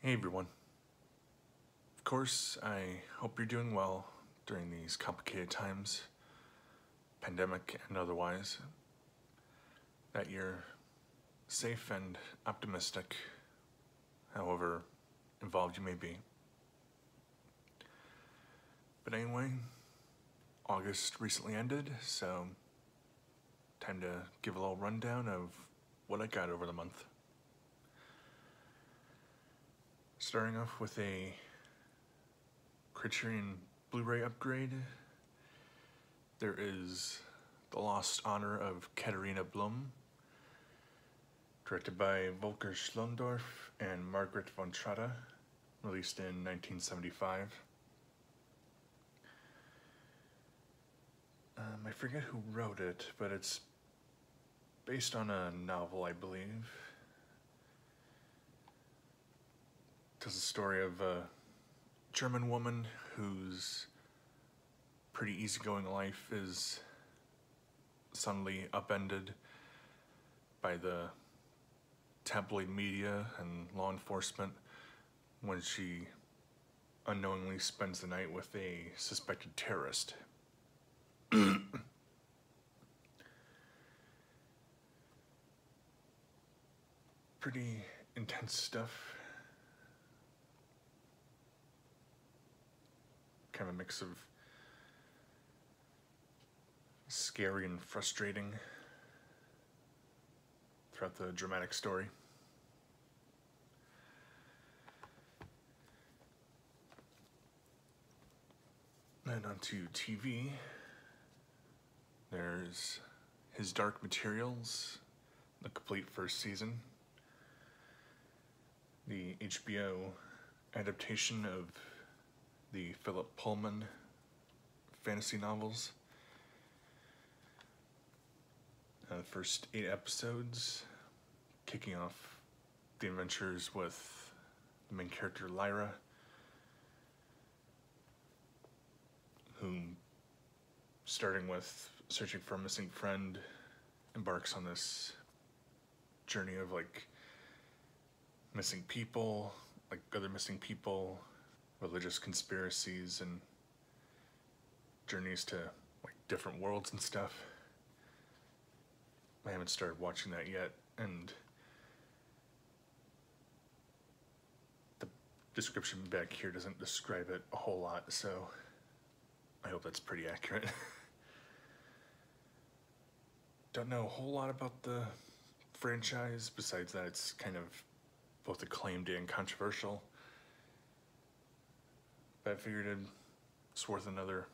Hey everyone. Of course, I hope you're doing well during these complicated times, pandemic and otherwise, that you're safe and optimistic, however involved you may be. But anyway, August recently ended, so time to give a little rundown of what I got over the month. Starting off with a Criterion Blu-ray upgrade, there is The Lost Honor of Katharina Blum, directed by Volker Schlondorf and Margaret von Trotta, released in 1975. I forget who wrote it, but it's based on a novel, I believe. It tells the story of a German woman whose pretty easygoing life is suddenly upended by the tabloid media and law enforcement when she unknowingly spends the night with a suspected terrorist. Pretty intense stuff. Kind of a mix of scary and frustrating throughout the dramatic story. Then onto TV, there's His Dark Materials, the complete first season. The HBO adaptation of the Philip Pullman fantasy novels. The first 8 episodes, kicking off the adventures with the main character Lyra, who, starting with searching for a missing friend, embarks on this journey of missing people, other missing people, religious conspiracies, and journeys to different worlds and stuff. I haven't started watching that yet, and the description back here doesn't describe it a whole lot, so I hope that's pretty accurate. Don't know a whole lot about the franchise, besides that it's kind of both acclaimed and controversial. But I figured it's worth another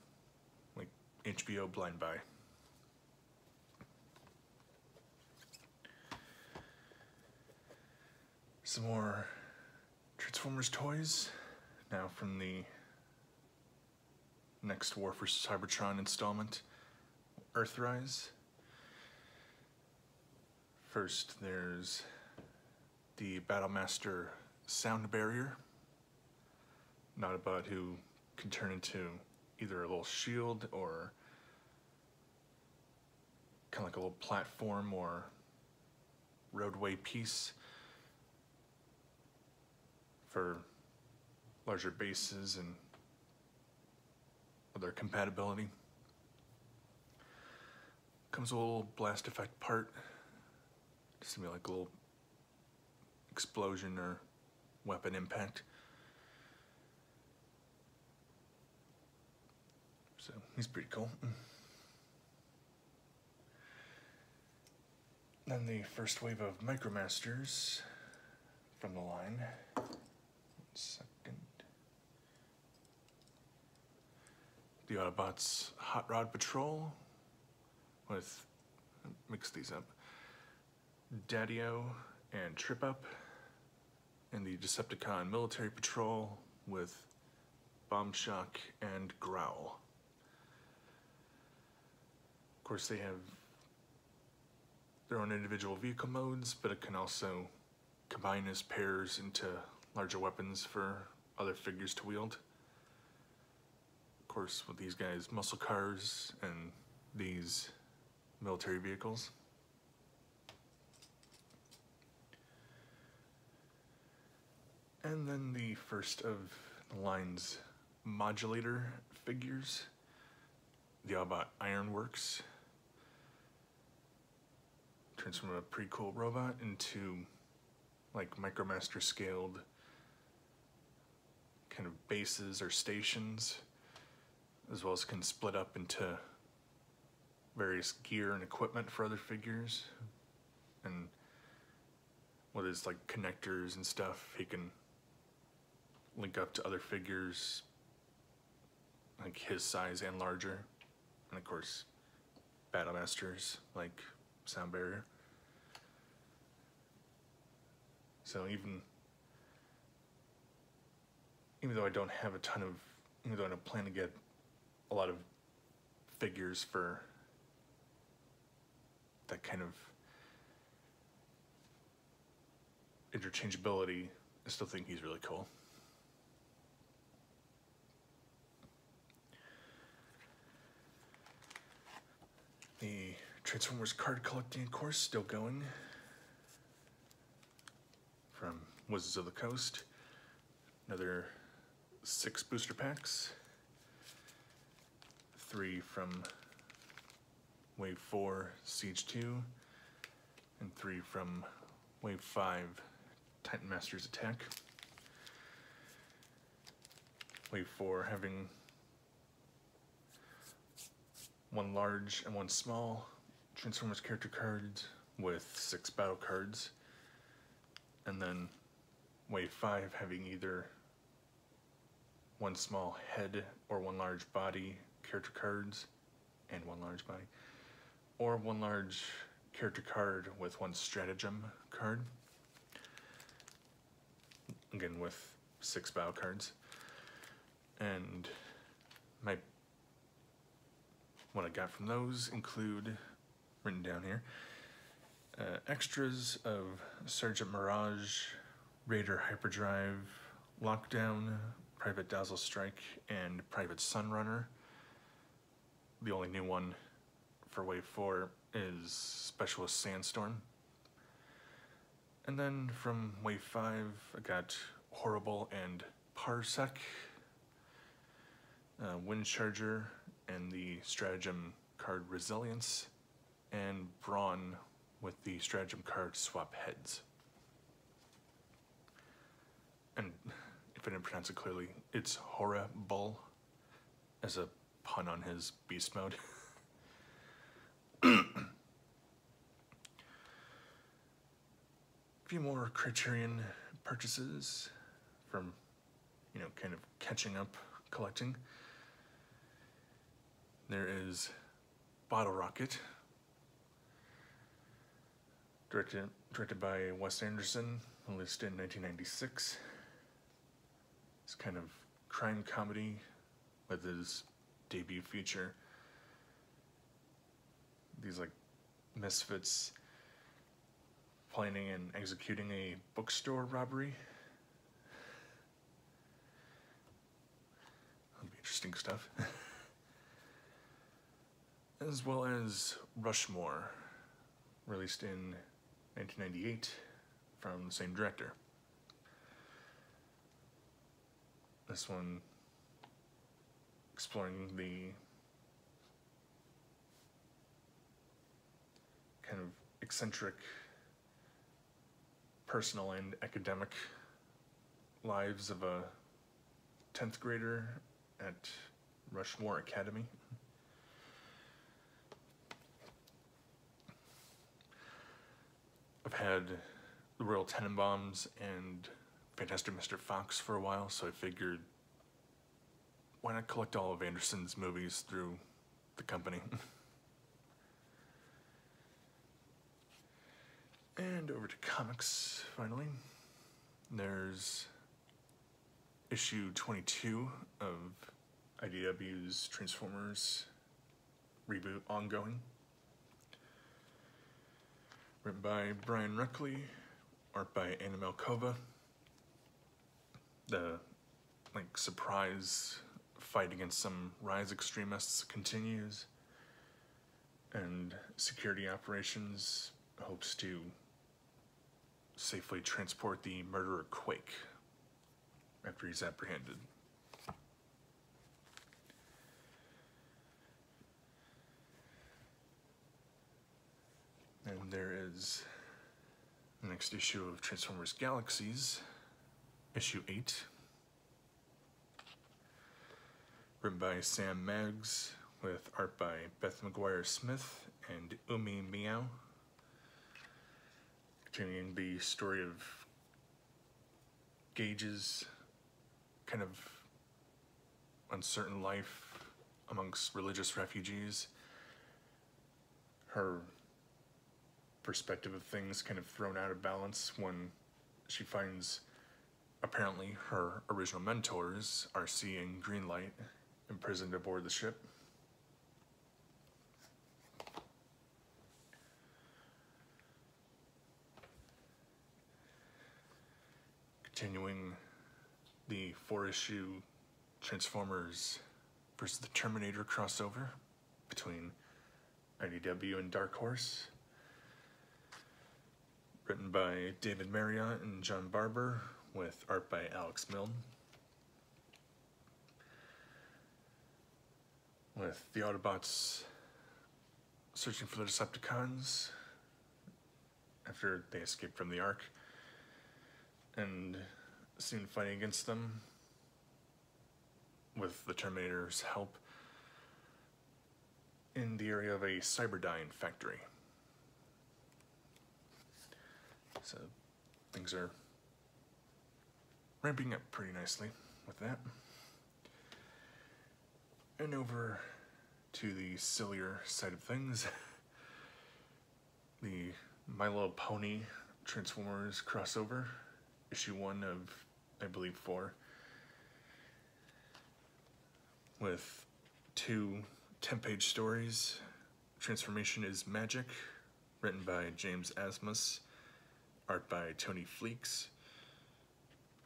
HBO blind buy. Some more Transformers toys, now from the next War for Cybertron installment, Earthrise. First, there's the Battlemaster sound barrier, not about who can turn into either a little shield or kind of like a little platform or roadway piece for larger bases and other compatibility. Comes with a little blast effect part, just to be like a little explosion or weapon impact. So he's pretty cool. Then the first wave of Micromasters from the line. 1 second. The Autobots Hot Rod Patrol with, mix these up, Daddy-O and Trip Up, and the Decepticon Military Patrol with Bomb Shock and Growl. Of course, they have their own individual vehicle modes, but it can also combine as pairs into larger weapons for other figures to wield. Of course, with these guys, muscle cars and these military vehicles. And then the first of the line's Modulator figures, the all about Ironworks. Turns from a pretty cool robot into like Micromaster scaled kind of bases or stations, as well as can split up into various gear and equipment for other figures. And with his like connectors and stuff, he can link up to other figures like his size and larger. And of course, Battle Masters like Sound Barrier. So even though I don't have a ton of, even though I don't plan to get a lot of figures for that kind of interchangeability, I still think he's really cool. The Transformers card collecting course still going from Wizards of the Coast. Another 6 booster packs. 3 from Wave 4 Siege 2, and 3 from Wave 5 Titan Masters Attack. Wave 4 having 1 large and 1 small Transformers character cards with 6 battle cards. And then Wave 5 having either 1 small head or 1 large body character cards and 1 large body, or 1 large character card with 1 stratagem card, again with 6 battle cards. And what I got from those include, written down here, extras of Sergeant Mirage, Raider Hyperdrive, Lockdown, Private Dazzle Strike, and Private Sunrunner. The only new one for Wave 4 is Specialist Sandstorm. And then from Wave 5, I got Horrible and Parsec, Wind Charger, and the Stratagem card Resilience, and Brawn with the Stratagem card Swap Heads. And if I didn't pronounce it clearly, it's Horrible, as a pun on his beast mode. A few more Criterion purchases from, kind of catching up collecting. There is Bottle Rocket, directed by Wes Anderson, released in 1996. It's kind of crime comedy with his debut feature. These like misfits planning and executing a bookstore robbery. That'll be interesting stuff. As well as Rushmore, released in 1998 from the same director. This one exploring the kind of eccentric personal and academic lives of a 10th grader at Rushmore Academy. I've had the Royal Tenenbaums and Fantastic Mr. Fox for a while, so I figured, why not collect all of Anderson's movies through the company? And over to comics, finally. There's issue 22 of IDW's Transformers reboot ongoing. Written by Brian Ruckley, art by Anna Malkova. The surprise fight against some Rise extremists continues, and security operations hopes to safely transport the murderer Quake after he's apprehended. And there is the next issue of Transformers Galaxies, issue 8, written by Sam Maggs, with art by Beth McGuire-Smith and Umi Meow, continuing the story of Gage's kind of uncertain life amongst religious refugees, her perspective of things kind of thrown out of balance when she finds apparently her original mentors, RC and Greenlight, imprisoned aboard the ship. Continuing the 4-issue Transformers vs. the Terminator crossover between IDW and Dark Horse, written by David Marriott and John Barber, with art by Alex Milne, with the Autobots searching for the Decepticons after they escape from the Ark, and soon fighting against them with the Terminator's help in the area of a Cyberdyne factory. So things are ramping up pretty nicely with that. And over to the sillier side of things, the My Little Pony Transformers crossover, issue 1 of, I believe, 4, with 2 10-page stories. Transformation is Magic, written by James Asmus, art by Tony Fleeks,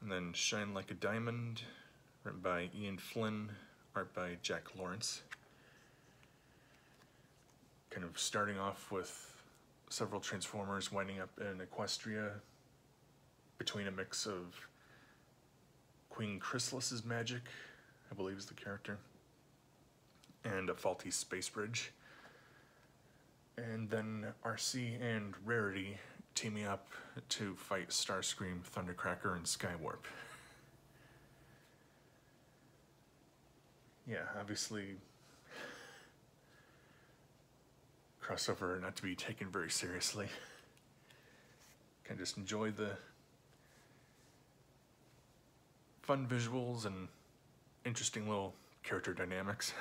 and then Shine Like a Diamond, written by Ian Flynn, art by Jack Lawrence. Kind of starting off with several Transformers winding up in Equestria, between a mix of Queen Chrysalis's magic, I believe is the character, and a faulty space bridge. And then RC and Rarity teaming up to fight Starscream, Thundercracker, and Skywarp. Yeah, obviously crossover not to be taken very seriously. Can just enjoy the fun visuals and interesting little character dynamics.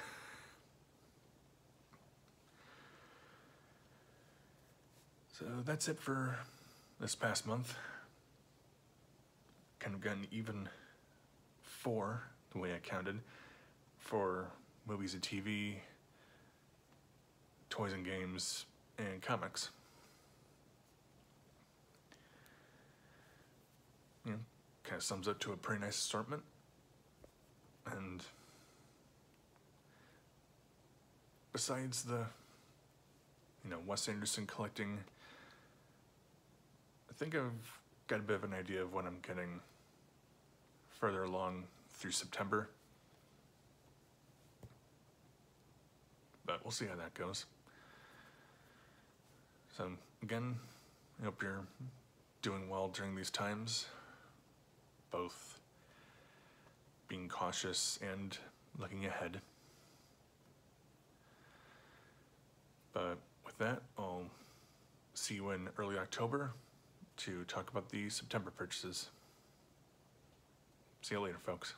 So that's it for this past month. Kind of gotten even 4, the way I counted, for movies and TV, toys and games, and comics. You know, kind of sums up to a pretty nice assortment. And besides the, Wes Anderson collecting, I think I've got a bit of an idea of what I'm getting further along through September. But we'll see how that goes. So again, I hope you're doing well during these times, both being cautious and looking ahead. But with that, I'll see you in early October to talk about the September purchases. See you later, folks.